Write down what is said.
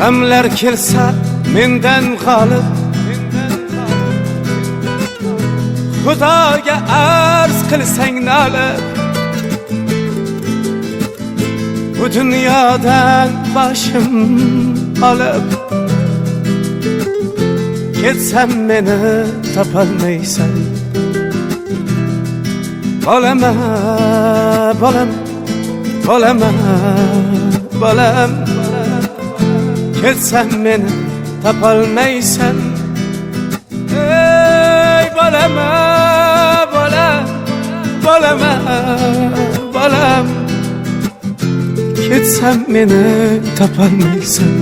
G'amlar kelsa mendan qolib, Xudoga arz qilsang nolib, bu dunyodan boshim olib, ketsam meni topolmaysan. Bolama, bolam, bolama, bolam, ketsam meni topolmaysan. Ey bolama, bolam, bolama, bolam, ketsam meni topolmaysan.